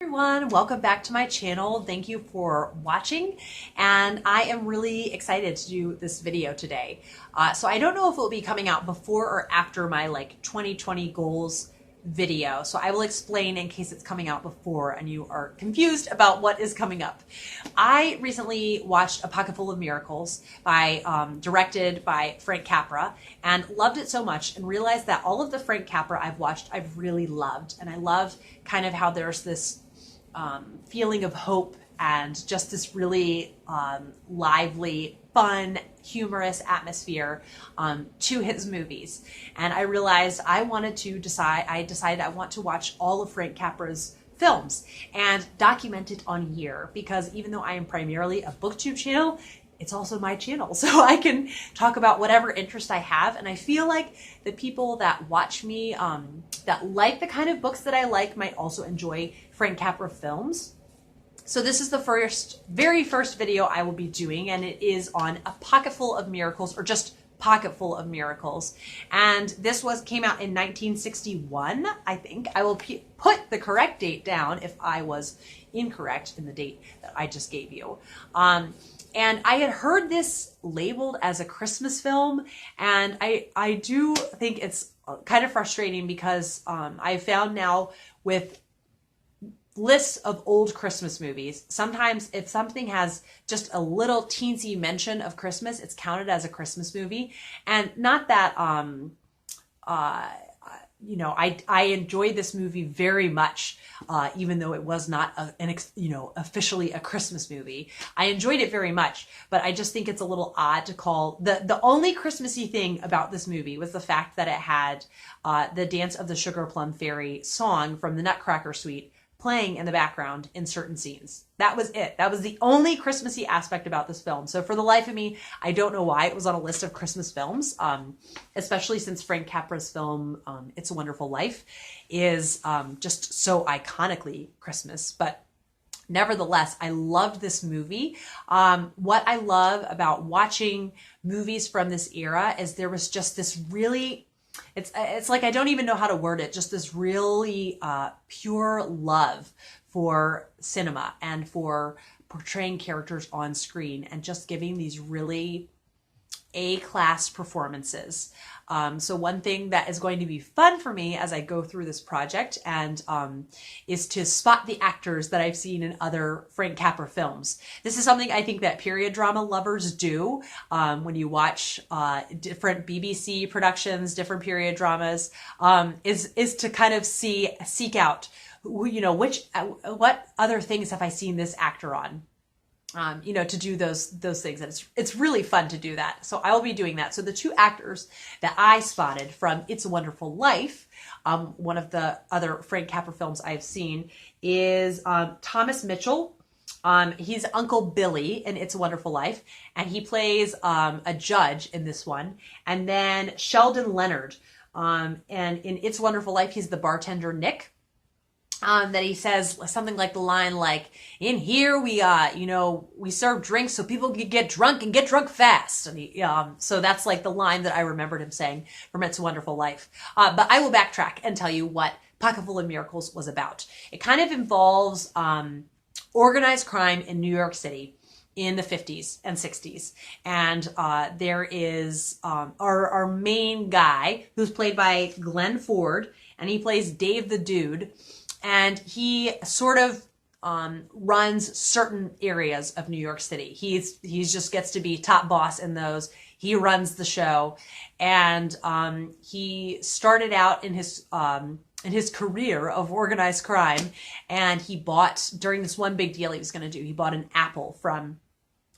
Everyone, welcome back to my channel. Thank you for watching, and I am really excited to do this video today. So I don't know if it will be coming out before or after my 2020 goals video, so I will explain in case it's coming out before and you are confused about what is coming up. I recently watched A Pocketful of Miracles directed by Frank Capra, and loved it so much and realized that all of the Frank Capra I've watched I've really loved, and I love kind of how there's this feeling of hope and just this really lively, fun, humorous atmosphere to his movies. And I realized I decided I want to watch all of Frank Capra's films and document it on year, because even though I am primarily a booktube channel, it's also my channel, so I can talk about whatever interest I have. And I feel like the people that watch me, that like the kind of books that I like, might also enjoy Frank Capra films. So this is the very first video I will be doing, and it is on A Pocketful of Miracles, or just Pocketful of Miracles. And this came out in 1961, I think. I will put the correct date down if I was incorrect in the date that I just gave you. And I had heard this labeled as a Christmas film, and I do think it's kind of frustrating, because I found now with lists of old Christmas movies, sometimes if something has just a little teensy mention of Christmas, it's counted as a Christmas movie. And not that I enjoyed this movie very much, even though it was not officially a Christmas movie. I enjoyed it very much, but I just think it's a little odd to call the only Christmassy thing about this movie was the fact that it had the Dance of the Sugar Plum Fairy song from the Nutcracker Suite playing in the background in certain scenes. That was it. That was the only Christmassy aspect about this film. So for the life of me, I don't know why it was on a list of Christmas films, especially since Frank Capra's film, It's a Wonderful Life, is just so iconically Christmas. But nevertheless, I loved this movie. What I love about watching movies from this era is there was just this really, it's like, I don't even know how to word it, just this really pure love for cinema and for portraying characters on screen and just giving these really A-class performances. So one thing that is going to be fun for me as I go through this project and is to spot the actors that I've seen in other Frank Capra films. This is something I think that period drama lovers do when you watch different BBC productions, different period dramas, is to kind of seek out, what other things have I seen this actor on? To do those things. And it's really fun to do that. So I will be doing that. So the two actors that I spotted from It's a Wonderful Life, one of the other Frank Capra films I've seen, is Thomas Mitchell. He's Uncle Billy in It's a Wonderful Life, and he plays a judge in this one. And then Sheldon Leonard, and in It's a Wonderful Life, he's the bartender Nick. That he says something like the line like, "In here we serve drinks so people can get drunk and get drunk fast." And so that's like the line that I remembered him saying from It's a Wonderful Life. But I will backtrack and tell you what Pocketful of Miracles was about. It kind of involves organized crime in New York City in the 50s and 60s. And there is our main guy, who's played by Glenn Ford, and he plays Dave the Dude. And he sort of runs certain areas of New York City. He just gets to be top boss in those. He runs the show, and he started out in his career of organized crime, and he bought, during this one big deal he was going to do, he bought an apple from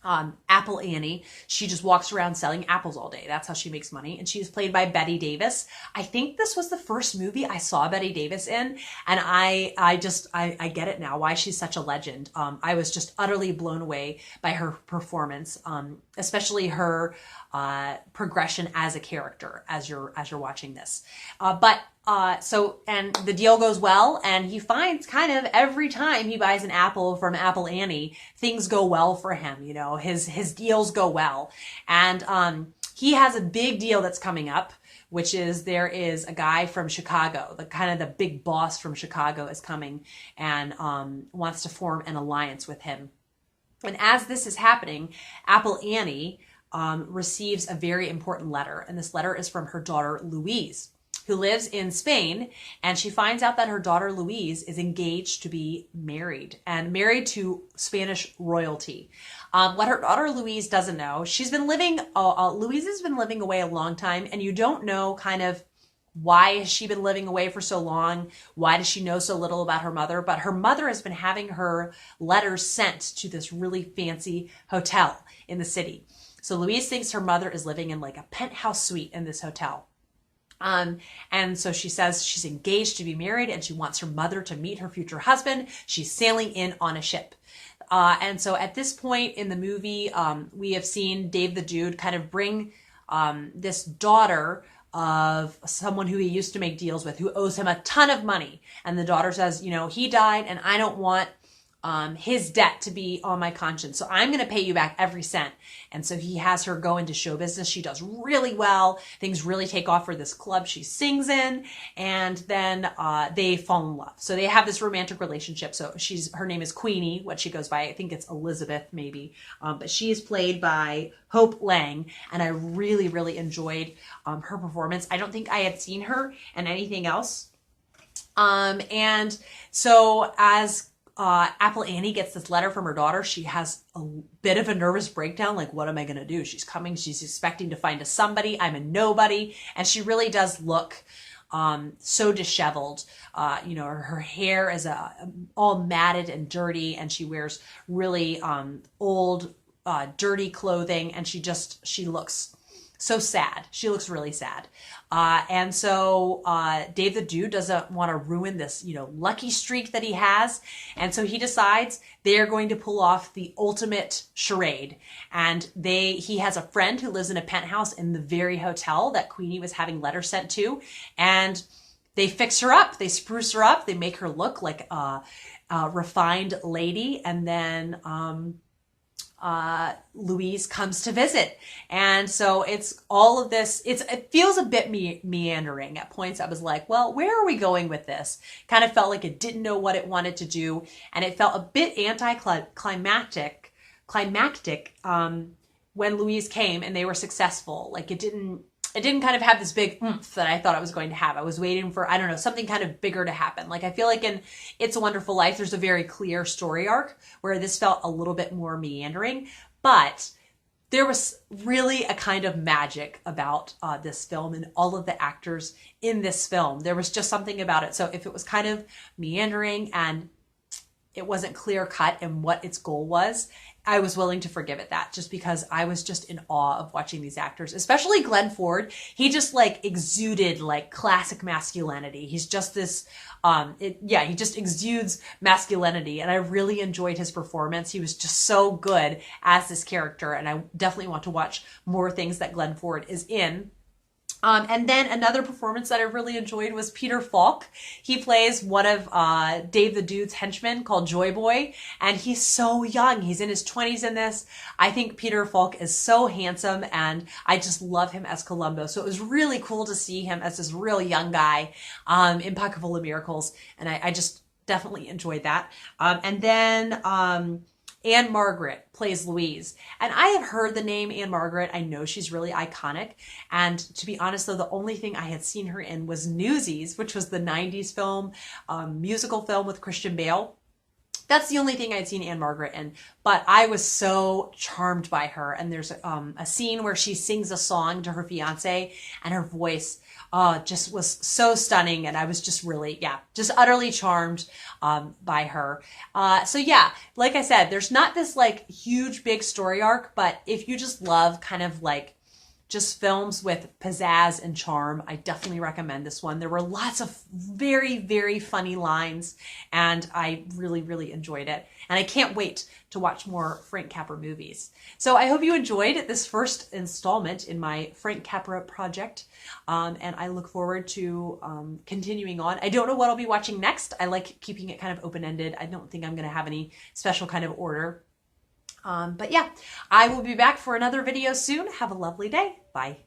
Apple Annie. She just walks around selling apples all day. That's how she makes money. And she's played by Bette Davis. I think this was the first movie I saw Bette Davis in. And I get it now, why she's such a legend. I was just utterly blown away by her performance, especially her progression as a character as you're watching this. And the deal goes well, and he finds kind of every time he buys an apple from Apple Annie, things go well for him. His deals go well. And he has a big deal that's coming up which is there is a guy from Chicago, the kind of the big boss from Chicago is coming and wants to form an alliance with him. And as this is happening, Apple Annie receives a very important letter. And this letter is from her daughter, Louise, who lives in Spain. And she finds out that her daughter, Louise, is engaged to be married and married to Spanish royalty. What her daughter, Louise, doesn't know, Louise has been living away a long time, and you don't know kind of why has she been living away for so long? Why does she know so little about her mother? But her mother has been having her letters sent to this really fancy hotel in the city. So Louise thinks her mother is living in like a penthouse suite in this hotel. And so she says she's engaged to be married and she wants her mother to meet her future husband. She's sailing in on a ship. And so at this point in the movie, we have seen Dave the Dude kind of bring this daughter of someone who he used to make deals with, who owes him a ton of money. And the daughter says, you know, he died and I don't want his debt to be on my conscience. So I'm going to pay you back every cent. And so he has her go into show business. She does really well. Things really take off for this club she sings in. And then they fall in love. So they have this romantic relationship. So her name is Queenie, what she goes by. I think it's Elizabeth maybe. But she is played by Hope Lang. And I really, really enjoyed her performance. I don't think I had seen her in anything else. And so as Apple Annie gets this letter from her daughter, she has a bit of a nervous breakdown. Like, what am I going to do? She's coming. She's expecting to find a somebody. I'm a nobody. And she really does look so disheveled. You know, her hair is all matted and dirty, and she wears really old, dirty clothing. And she looks so sad. She looks really sad. And so Dave the Dude doesn't want to ruin this, you know, lucky streak that he has. And so he decides they are going to pull off the ultimate charade. And he has a friend who lives in a penthouse in the very hotel that Queenie was having letters sent to. And they fix her up. They spruce her up. They make her look like a refined lady. And then Louise comes to visit. And so it's all of this, it feels a bit meandering at points. I was like, well, where are we going with this? Kind of felt like it didn't know what it wanted to do. And it felt a bit anticlimactic when Louise came and they were successful. Like it didn't kind of have this big oomph that I thought it was going to have. I was waiting for, I don't know, something kind of bigger to happen. Like I feel like in It's a Wonderful Life, there's a very clear story arc where this felt a little bit more meandering, but there was really a kind of magic about this film and all of the actors in this film. There was just something about it. So if it was kind of meandering and it wasn't clear cut in what its goal was, I was willing to forgive it that, just because I was just in awe of watching these actors, especially Glenn Ford. He just like exuded like classic masculinity. He's just this, he just exudes masculinity. And I really enjoyed his performance. He was just so good as this character. And I definitely want to watch more things that Glenn Ford is in. And then another performance that I really enjoyed was Peter Falk. He plays one of Dave the Dude's henchmen called Joy Boy, and he's so young. He's in his 20s in this. I think Peter Falk is so handsome, and I just love him as Columbo. So it was really cool to see him as this real young guy in Pocketful of Miracles, and I just definitely enjoyed that. And then Anne Margaret plays Louise. And I have heard the name Anne Margaret. I know she's really iconic. And to be honest, though, the only thing I had seen her in was Newsies, which was the 90s film, musical film with Christian Bale. That's the only thing I'd seen Anne Margaret in. But I was so charmed by her. And there's a scene where she sings a song to her fiance, and her voice just was so stunning. And I was just really, just utterly charmed by her. So yeah, like I said, there's not this like huge big story arc, but if you just love kind of like just films with pizzazz and charm, I definitely recommend this one. There were lots of very, very funny lines, and I really, really enjoyed it. And I can't wait to watch more Frank Capra movies. So I hope you enjoyed this first installment in my Frank Capra project. And I look forward to continuing on. I don't know what I'll be watching next. I like keeping it kind of open-ended. I don't think I'm going to have any special kind of order. But yeah, I will be back for another video soon. Have a lovely day. Bye.